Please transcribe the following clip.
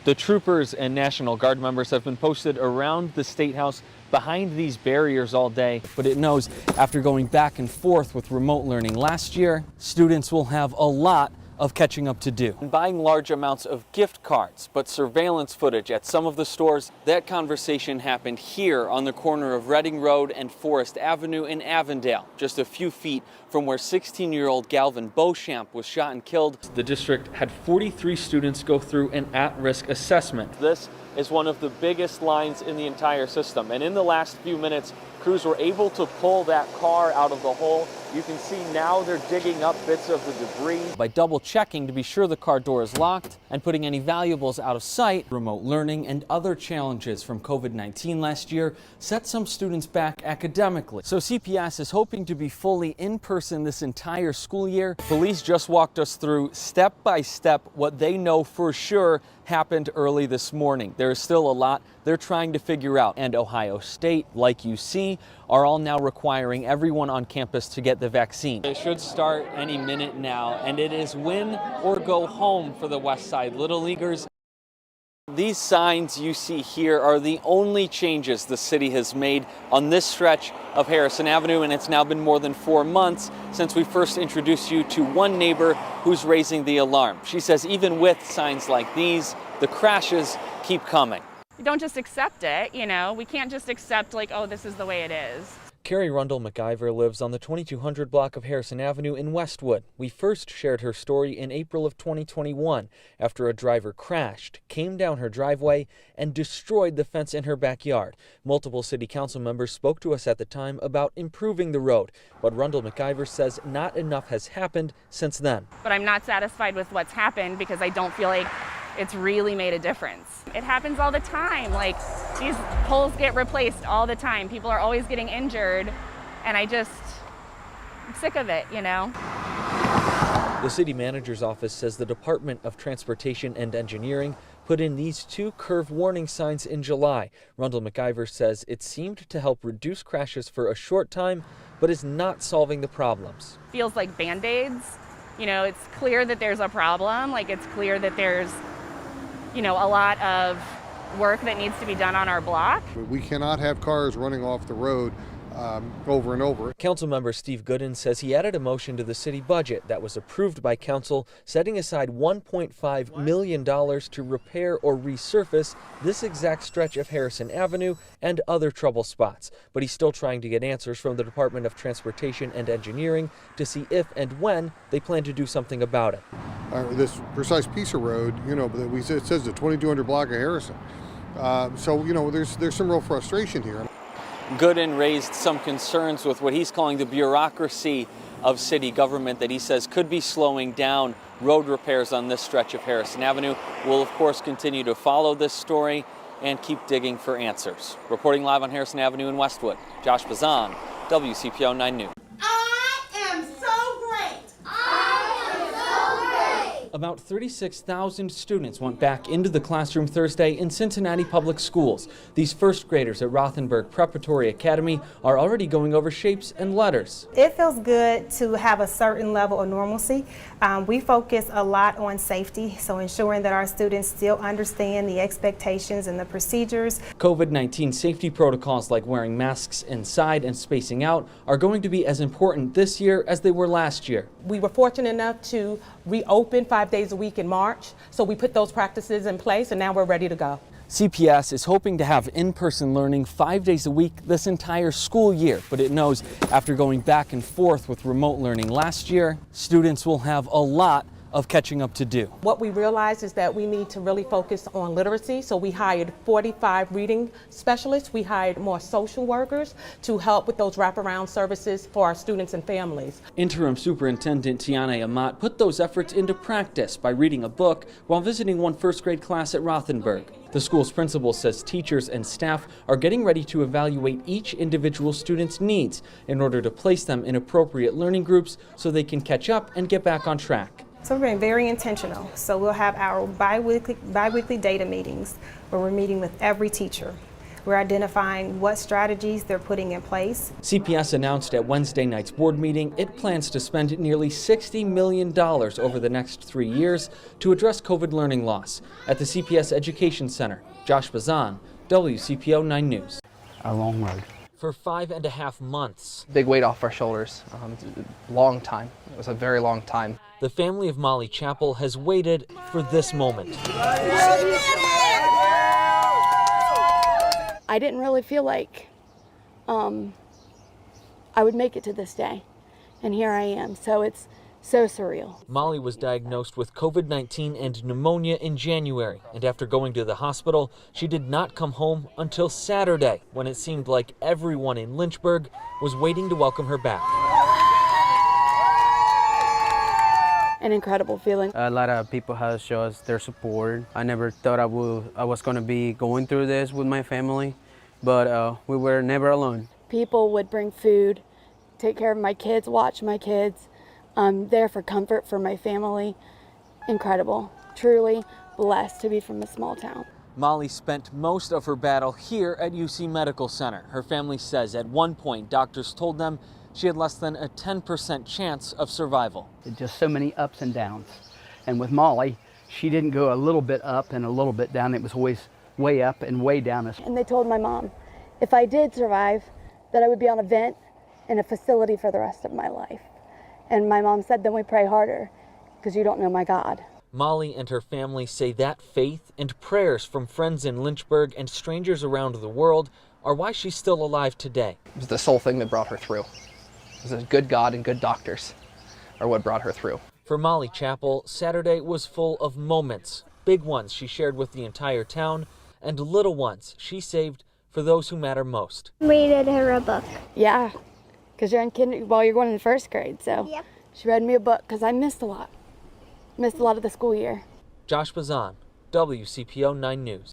The troopers and National Guard members have been posted around the State House behind these barriers all day, but it knows after going back and forth with remote learning last year, students will have a lot of catching up to do. Buying large amounts of gift cards, but surveillance footage at some of the stores, that conversation happened here on the corner of Reading Road and Forest Avenue in Avondale, just a few feet from where 16-year-old Galvin Beauchamp was shot and killed. The district had 43 students go through an at-risk assessment. This is one of the biggest lines in the entire system, and in the last few minutes, crews were able to pull that car out of the hole. You can see now they're digging up bits of the debris. By double checking to be sure the car door is locked and putting any valuables out of sight, remote learning and other challenges from COVID-19 last year set some students back academically. So CPS is hoping to be fully in person this entire school year. Police just walked us through step by step what they know for sure happened early this morning. There is still a lot they're trying to figure out, and Ohio State, like you see, are all now requiring everyone on campus to get the vaccine. It should start any minute now, and it is win or go home for the West Side Little Leaguers. These signs you see here are the only changes the city has made on this stretch of Harrison Avenue, and it's now been more than 4 months since we first introduced you to one neighbor who's raising the alarm. She says even with signs like these, the crashes keep coming. You don't just accept it, you know, we can't just accept like, oh, this is the way it is. Carrie Rundle McIver lives on the 2200 block of Harrison Avenue in Westwood. We first shared her story in April of 2021 after a driver crashed, came down her driveway, and destroyed the fence in her backyard. Multiple city council members spoke to us at the time about improving the road, but Rundle McIver says not enough has happened since then. But I'm not satisfied with what's happened because I don't feel like it's really made a difference. It happens all the time. Like, these poles get replaced all the time. People are always getting injured, and I'm sick of it, you know? The city manager's office says the Department of Transportation and Engineering put in these 2 curve warning signs in July. Rundle McIver says it seemed to help reduce crashes for a short time, but is not solving the problems. Feels like Band-Aids. You know, it's clear that there's a problem. Like, it's clear that there's, you know, a lot of work that needs to be done on our block. We cannot have cars running off the road over and over. Councilmember Steve Gooden says he added a motion to the city budget that was approved by council, setting aside $1.5 million to repair or resurface this exact stretch of Harrison Avenue and other trouble spots. But he's still trying to get answers from the Department of Transportation and Engineering to see if and when they plan to do something about it. This precise piece of road, you know, it says the 2200 block of Harrison. So, you know, there's some real frustration here. Gooden raised some concerns with what he's calling the bureaucracy of city government that he says could be slowing down road repairs on this stretch of Harrison Avenue. We'll, of course, continue to follow this story and keep digging for answers. Reporting live on Harrison Avenue in Westwood, Josh Bazan, WCPO 9 News. About 36,000 students went back into the classroom Thursday in Cincinnati public schools. These first graders at Rothenberg Preparatory Academy are already going over shapes and letters. It feels good to have a certain level of normalcy. We focus a lot on safety, so ensuring that our students still understand the expectations and the procedures. COVID-19 safety protocols like wearing masks inside and spacing out are going to be as important this year as they were last year. We were fortunate enough to reopen 5 days a week in March, so we put those practices in place and now we're ready to go. CPS is hoping to have in-person learning 5 days a week this entire school year, but it knows after going back and forth with remote learning last year, students will have a lot of catching up to do. What we realized is that we need to really focus on literacy, so we hired 45 reading specialists. We hired more social workers to help with those wraparound services for our students and families. Interim Superintendent Tiana Amat put those efforts into practice by reading a book while visiting one first grade class at Rothenberg. The school's principal says teachers and staff are getting ready to evaluate each individual student's needs in order to place them in appropriate learning groups so they can catch up and get back on track. So we're being very intentional. So we'll have our bi-weekly data meetings where we're meeting with every teacher. We're identifying what strategies they're putting in place. CPS announced at Wednesday night's board meeting it plans to spend nearly $60 million over the next 3 years to address COVID learning loss. At the CPS Education Center, Josh Bazan, WCPO 9 News. A long road. For 5.5 months, Big weight off our shoulders. Long time. It was a very long time. the family of Molly Chappell has waited for this moment. I didn't really feel like I would make it to this day, and here I am, so it's so surreal. Molly was diagnosed with COVID-19 and pneumonia in January, and after going to the hospital, she did not come home until Saturday, when it seemed like everyone in Lynchburg was waiting to welcome her back. An incredible feeling. A lot of people have shown us their support. I never thought I was going to be going through this with my family, but we were never alone. People would bring food, take care of my kids, watch my kids. I'm there for comfort for my family. Incredible. Truly blessed to be from a small town. Molly spent most of her battle here at UC Medical Center. Her family says at one point doctors told them she had less than a 10% chance of survival. Just so many ups and downs. And with Molly, she didn't go a little bit up and a little bit down. It was always way up and way down. And they told my mom, if I did survive, that I would be on a vent in a facility for the rest of my life. And my mom said, then we pray harder, because you don't know my God. Molly and her family say that faith and prayers from friends in Lynchburg and strangers around the world are why she's still alive today. It was the sole thing that brought her through. It was a good God and good doctors are what brought her through. For Molly Chappell, Saturday was full of moments, big ones she shared with the entire town, and little ones she saved for those who matter most. Read her a book. Yeah, because you're you're going in first grade, so Yep. she read me a book because I missed a lot. Missed a lot of the school year. Josh Bazan, WCPO 9 News.